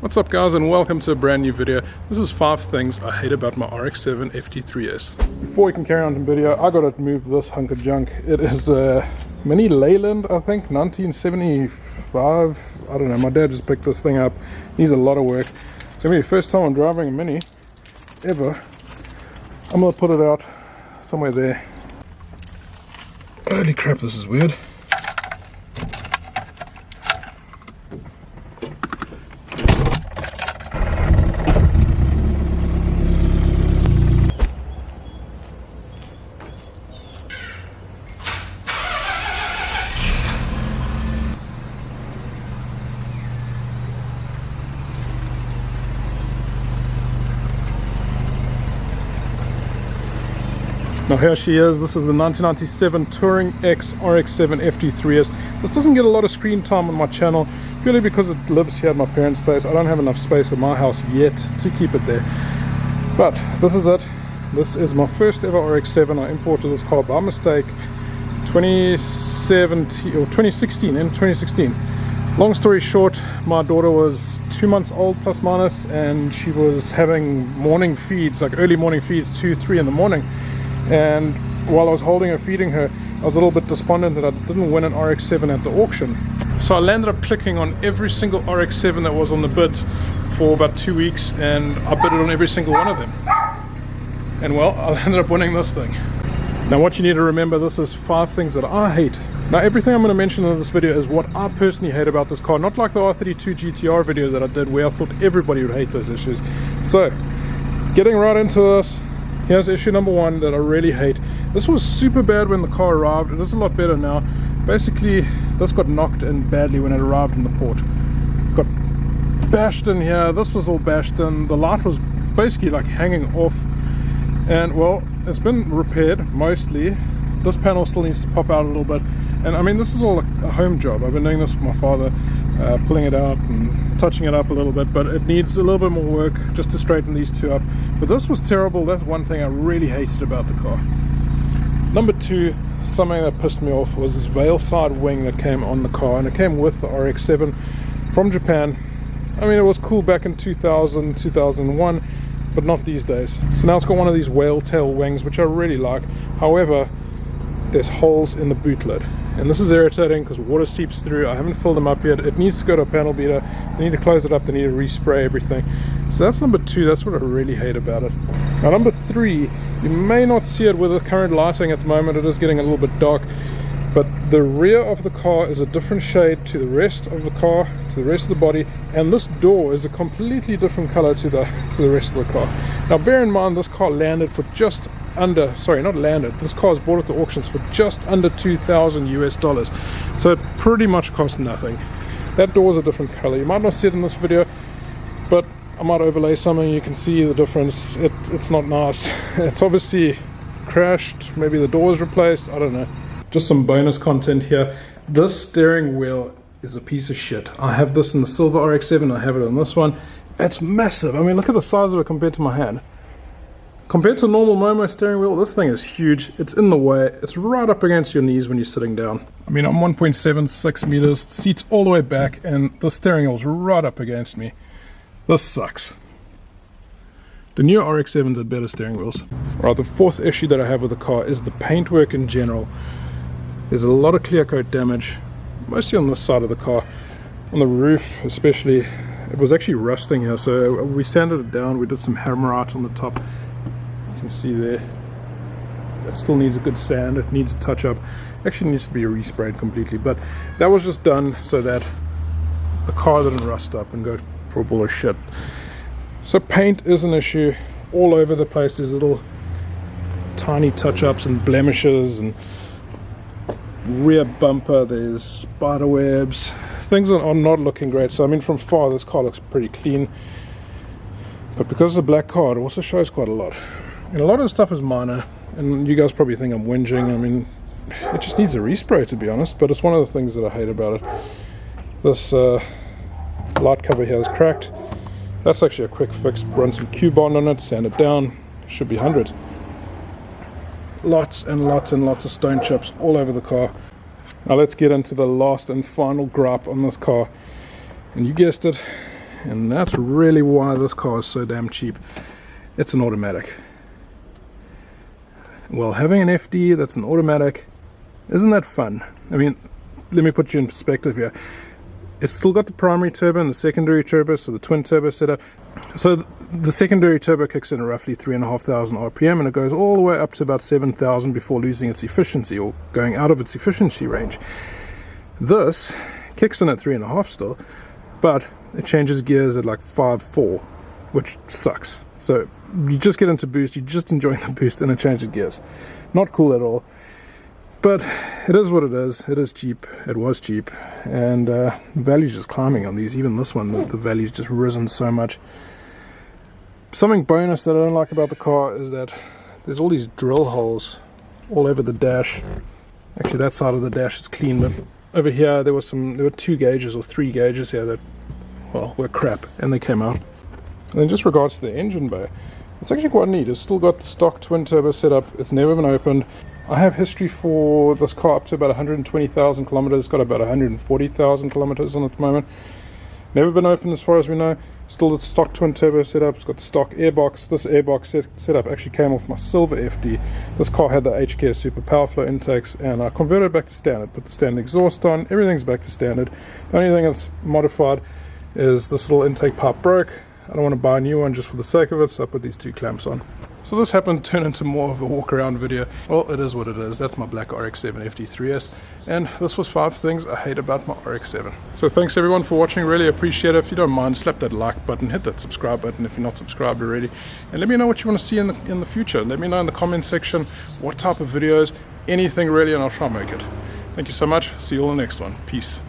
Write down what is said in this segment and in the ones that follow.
What's up guys, and welcome to a brand new video. This is 5 things I hate about my RX7 FD3S. Before we can carry on the video, I gotta move this hunk of junk. It is a mini Leyland, I think, 1975. I don't know, my dad just picked this thing up. Needs a lot of work. It's gonna be the first time I'm driving a mini ever. I'm gonna put it out somewhere there. Holy crap, this is weird. Now here she is. This is the 1997 Touring X RX7 FD3S. This doesn't get a lot of screen time on my channel purely because it lives here at my parents' place. I don't have enough space at my house yet to keep it there. But this is it. This is my first ever RX7. I imported this car by mistake 2016. Long story short, my daughter was 2 months old plus minus, and she was having morning feeds, like early morning feeds, 2-3 in the morning. And while I was holding her, feeding her, I was a little bit despondent that I didn't win an RX7 at the auction. So I landed up clicking on every single RX7 that was on the bid for about 2 weeks, and I bidded on every single one of them. And well, I ended up winning this thing. Now what you need to remember, this is 5 things that I hate. Now everything I'm going to mention in this video is what I personally hate about this car, not like the R32 GTR video that I did where I thought everybody would hate those issues. So, getting right into this. Here's issue number 1 that I really hate. This was super bad when the car arrived. It is a lot better now. Basically, this got knocked in badly when it arrived in the port. Got bashed in here. This was all bashed in. The light was basically like hanging off. And well, it's been repaired mostly. This panel still needs to pop out a little bit. And I mean, this is all a home job. I've been doing this with my father, pulling it out and touching it up a little bit, but it needs a little bit more work just to straighten these two up. But this was terrible. That's one thing I really hated about the car. Number 2, something that pissed me off was this veil side wing that came on the car, and it came with the RX7 from Japan. I mean, it was cool back in 2000, 2001, but not these days. So now it's got one of these whale tail wings, which I really like. However, there's holes in the boot lid, and this is irritating because water seeps through. I haven't filled them up yet. It needs to go to a panel beater. They need to close it up. They need to respray everything. So that's number 2. That's what I really hate about it. Now number 3, you may not see it with the current lighting at the moment. It is getting a little bit dark, but the rear of the car is a different shade to the rest of the car, to the rest of the body, and this door is a completely different color to the rest of the car. Now bear in mind, this car landed for just under, sorry, not landed, this car was bought at the auctions for just under $2,000 US, so it pretty much cost nothing. That door is a different color. You might not see it in this video, but I might overlay something. You can see the difference. It's not nice. It's obviously crashed, maybe the door is replaced, I don't know. Just some bonus content here. This steering wheel is a piece of shit. I have this in the silver RX7, I have it on this one. It's massive. I mean, look at the size of it compared to my hand. Compared to a normal Momo steering wheel, this thing is huge. It's in the way. It's right up against your knees when you're sitting down. I mean, I'm 1.76 meters, seats all the way back, and the steering wheel's right up against me. This sucks. The new RX7s had better steering wheels. Alright, the 4th issue that I have with the car is the paintwork in general. There's a lot of clear coat damage, mostly on this side of the car. On the roof especially, it was actually rusting here, so we sanded it down. We did some hammerite on the top. You can see there, it still needs a good sand. It needs a touch up. Actually needs to be resprayed completely, but that was just done so that the car didn't rust up and go for a ball of shit. So paint is an issue all over the place. There's little tiny touch-ups and blemishes, and rear bumper, there's spider webs. Things are not looking great. So I mean, from far this car looks pretty clean, but because it's a black car, it also shows quite a lot. And a lot of the stuff is minor, and you guys probably think I'm whinging. I mean, it just needs a respray, to be honest, but it's one of the things that I hate about it. This light cover here is cracked. That's actually a quick fix. Run some Q-bond on it, sand it down, should be hundreds. Lots and lots and lots of stone chips all over the car. Now let's get into the last and final gripe on this car, and you guessed it, and that's really why this car is so damn cheap. It's an automatic. Well, having an FD that's an automatic, isn't that fun? I mean, let me put you in perspective here. It's still got the primary turbo and the secondary turbo, so the twin turbo setup. So the secondary turbo kicks in at roughly 3,500 RPM, and it goes all the way up to about 7,000 before losing its efficiency or going out of its efficiency range. This kicks in at 3.5 still, but it changes gears at like 5.4, which sucks. So you just get into boost, you're just enjoying the boost, and it changes gears. Not cool at all. But it is what it is. It is cheap. It was cheap, and the value's just climbing on these. Even this one, the value's just risen so much. Something bonus that I don't like about the car is that there's all these drill holes all over the dash. Actually, that side of the dash is clean, but over here there were 2 gauges or 3 gauges here that, well, were crap, and they came out. And then just regards to the engine bay, it's actually quite neat. It's still got the stock twin turbo setup. It's never been opened. I have history for this car up to about 120,000 kilometers. It's got about 140,000 kilometers on it at the moment. Never been opened as far as we know. Still the stock twin turbo setup. It's got the stock airbox. This airbox setup actually came off my silver FD. This car had the HK Super Power Flow intakes, and I converted it back to standard. Put the standard exhaust on. Everything's back to standard. The only thing that's modified is this little intake pipe broke. I don't want to buy a new one just for the sake of it, so I put these 2 clamps on. So this happened to turn into more of a walk around video. Well, it is what it is. That's my black RX7 FD3S, and this was 5 things I hate about my RX7. So thanks everyone for watching, really appreciate it. If you don't mind, slap that like button, hit that subscribe button if you're not subscribed already, and let me know what you want to see in the future. Let me know in the comments section what type of videos, anything really, and I'll try and make it. Thank you so much. See you all in the next one. Peace.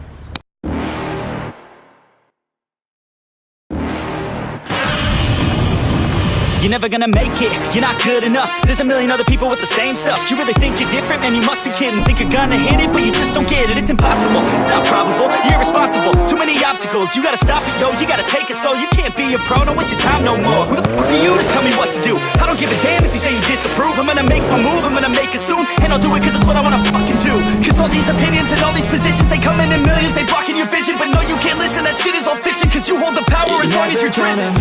You're never gonna make it, you're not good enough. There's a million other people with the same stuff. You really think you're different? Man, you must be kidding. Think you're gonna hit it, but you just don't get it. It's impossible, it's not probable, you're irresponsible. Too many obstacles, you gotta stop it, yo. You gotta take it slow, you can't be a pro. Don't waste your time no more. Who the fuck are you to tell me what to do? I don't give a damn if you say you disapprove. I'm gonna make my move, I'm gonna make it soon, and I'll do it cause it's what I wanna fucking do. Cause all these opinions and all these positions, they come in millions, they blocking your vision. But no, you can't listen, that shit is all fiction. Cause you hold the power as long as you're dreaming.